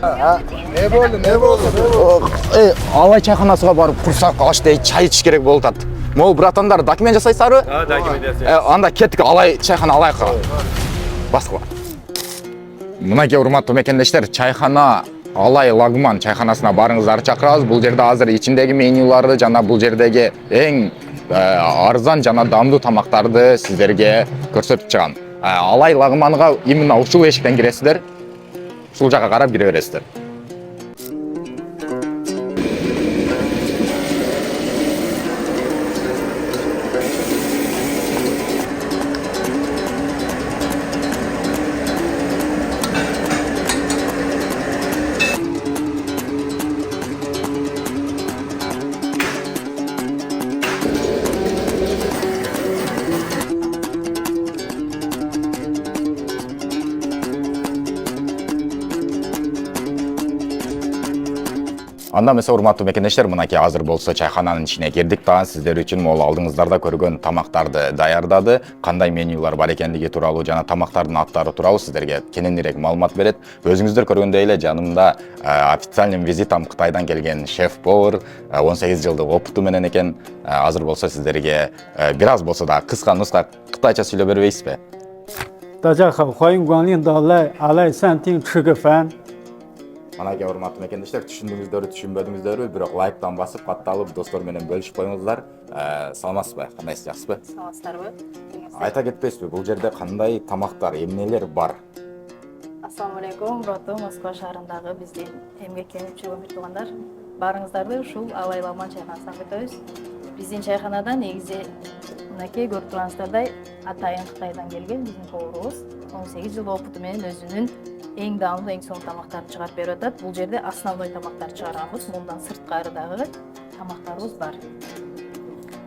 Ne bo'ldi, ne bo'ldi? Алай чайханасыга барып курсак аш чай ичиш керек болуп атат. Могу братандар документ жасайсызбы? Документ. Анда кеттик алай чайхана алайык. Баскыла. Мынакей урматтуу мекендештер, чайхана Алай Лагман чайханасына барыңыздарды чакырабыз. Бул жерде азыр ичиндеги менюларды жана бул жердеги эң арзан жана дамдуу тамактарды сиздерге көрсөтүп чыгам. Алай Лагманга именно ушул эшиктен киресиздер. Ушул жака карап кире бересиздер. Анда эмесе урматтуу мекендештер, мынакей азыр болсо чайхананын ичине кирдик да, сиздер үчүн могул алдыңыздарда көргөн тамактарды даярдады. Кандай менюлар бар экендиги тууралуу жана тамактардын аттары тууралуу сиздерге кененирээк маалымат берет. Өзүңүздөр көргөндөй эле жанымда официальным визитом Кытайдан келген шеф-повар, 18 жылдык опыту менен экен. Азыр болсо сиздерге бир аз болсо да кыска-нуска кытайча сүйлөп бербейсизби? 大家好，欢迎光临到阿赖餐厅吃个饭。 Манакей урматтуу мекендештер, түшүндүңүздөрбү, түшүнбөдүңүздөрбү, бирок лайктан басып, катталып, достор менен бөлүшүп коюңуздар. Саламатсызбы? Кандайсыз, жакшысызбы? Саламатсыздарбы? Айта кетпейсизби, бул жерде кандай тамактар, эмнелер бар? Ассаламу алейкум, Рото, Москва шаарындагы биздин эмгекке жүргөн бир туугандар. Баарыңыздарды ушул Алай Лагман чайханасына күтөбүз. Биздин чайханада негизи мынакей көрүп тургансыздардай атайын Кытайдан келген биздин поварыбыз 18 жыл опыту менен өзүнүн эң даамдуу, эң сонун тамактарды чыгарып берип атат. Бул жерде основной тамактарды чыгарабыз. Мындан сырткары дагы тамактарыбыз бар.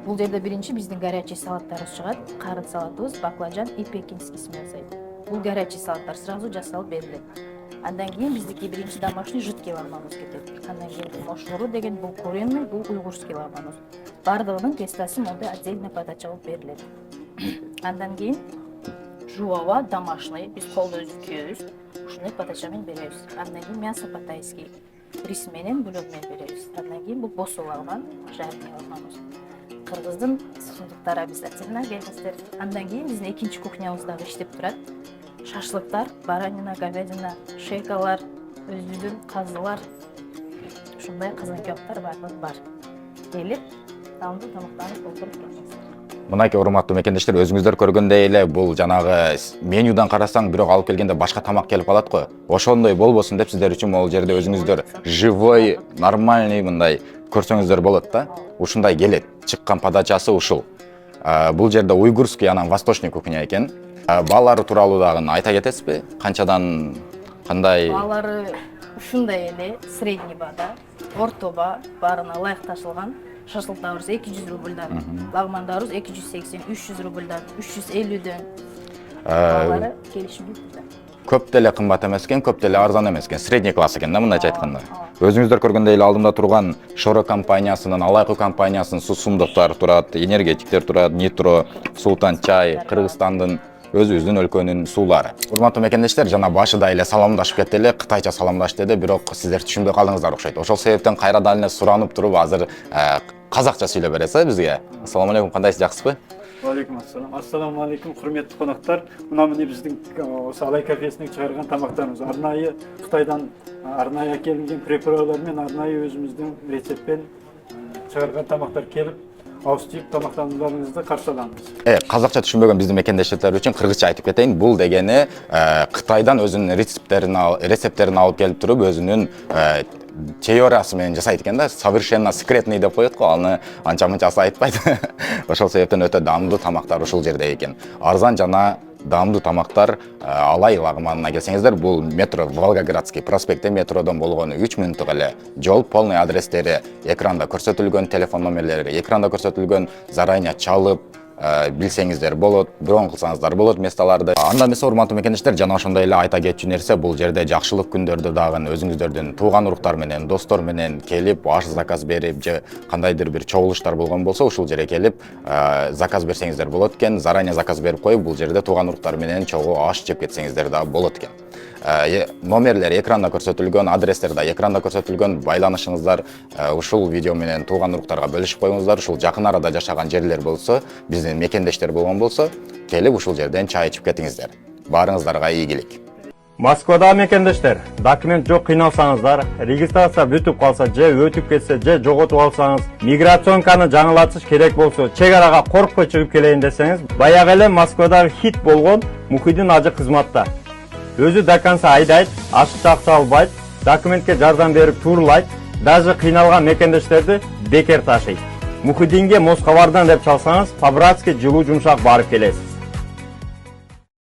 Бул жерде биринчи биздин горячий салаттарыбыз чыгат. Карын салатыбыз, баклажан и пекинский жасайт. Бул горячий салаттар сразу жасалып берилет. Андан кийин биздики биринчи домашний жидкий лагманыбыз кетет. Андан кийин мошуру деген бул куриный, бул уйгурский лагманыбыз. Бардыгынын тестасы мондай отдельно подача болуп берилет. Андан кийин жуава домашний, биз колдо өзү күйөбүз. Ушундай подача менен беребиз. Андан кийин мясо паттайский, рис менен бульон менен беребиз. Андан кийин бул босо лагман, жареный лагманыбыз. Кыргыздын сундуктары обязательно бериңиздер. Андан кийин биздин экинчи кухнябыз дагы иштеп турат. Шашлыктар, баранина, говядина, шейкалар, өзүбүздүн казылар, ушундай кызматкерлер бар. Келип, даамдуу тамактанып отуруп турасыздар. Мынакей урматтуу мекендештер, өзүңүздөр көргөндөй эле бул жанагы менюдан карасаң бирок алып келгенде башка тамак келип калат го. Ошондой болбосун деп сиздер үчүн могул жерде өзүңүздөр живой, нормальный мындай көрсөңүздөр болот да. Ушундай келет. Чыккан подачасы ушул. Бул жерде уйгурский, анан восточный кухня экен. Баалары тууралуу дагы айта кетесизби? Канчадан кандай? Баалары ушундай эле, средний баада, орто баа, баарына ылайыкташылган. Шашлыктарыбыз 200 рубльдан, лагмандарыбыз 280, 300 рубльдан, 350дөн. Баалары келишимге турат. Көп деле кымбат эмес экен, көп деле арзан эмес экен, средний класс экен да, мындайча айтканда. Өзүңүздөр көргөндөй эле алдымда турган Шоро компаниясынын, Алайкы компаниясынын суу сумдуктары турат, энергетиктер турат, Нитро, Султан чай, Кыргызстандын өзүбүздүн өлкөнүн суулары. Урматтуу мекендештер, жана башында эле саламдашып кетти эле, кытайча саламдаш деди, бирок сиздер түшүнбөй калдыңыздар окшойт. Ошол себептен кайрадан эле суранып туруп азыр казакча сүйлөп бересиз бизге. Ассаламу алейкум, кандайсыз, жакшысызбы? Алейкум ассалам. Ассаламу алейкум, құрметті қонақтар. Мына міне біздің осы Алай кафесінің шығарған тамақтарымыз. Арнайы Қытайдан арнайы әкелінген препаралар мен арнайы өзіміздің рецептпен шығарған тамақтар келіп, ауыстырып тамақтануларыңызды қарсы аламыз. Қазақша түшүнбөгөн биздин мекендештер үчүн кыргызча айтып кетейин. Бул дегени Кытайдан өзүнүн рецепттерин алып келип туруп, өзүнүн теориясы менен жасайт экен да, совершенно секретный деп коет го, аны анча-мынчасы айтпайт. Ошол себептен өтө даамдуу тамактар ушул жерде экен. Арзан жана даамдуу тамактар Алай Лагманына келсеңиздер, бул метро Волгоградский проспекте метродон болгону 3 мүнөттүк эле жол. Полный адрестери экранда көрсөтүлгөн, телефон номерлери экранда көрсөтүлгөн, заранее чалып билсеңиздер болот, бирон кылсаңыздар болот месталарды. Анда эмес урматтуу мекендештер, жана ошондой эле айта кетчү нерсе, бул жерде жакшылык күндөрдө дагы өзүңүздөрдүн тууган уруктар менен, достор менен келип, аш заказ берип же кандайдыр бир чогулуштар болгон болсо, ушул жерге келип заказ берсеңиздер болот экен. Заранее заказ берип коюп, бул жерде тууган уруктар менен чогуу аш жеп кетсеңиздер да болот экен. номерлер экранда көрсөтүлгөн, адрестер да экранда көрсөтүлгөн, байланышыңыздар ушул видео менен тууган уруктарга бөлүшүп коюңуздар. Ушул жакын арада жашаган жерлер болсо, биздин мекендештер болгон болсо, келип ушул жерден чай ичип кетиңиздер. Баарыңыздарга ийгилик. Москвада мекендештер, документ жок кыйналсаңыздар, регистрация бүтүп калса же өтүп кетсе же жоготуп алсаңыз, миграционканы жаңылатыш керек болсо, чек арага коркпой чыгып келейин десеңиз, баягы эле Москвадагы хит болгон Мухиддин ажы кызматта. Өзү до конца айдайт, ашыкча акча албайт, документке жардам берип турлайт, даже кыйналган мекендештерди бекер ташыйт. Мухиддинге Москвардан деп чалсаңыз, по-братски жылуу жумшак барып келесиз.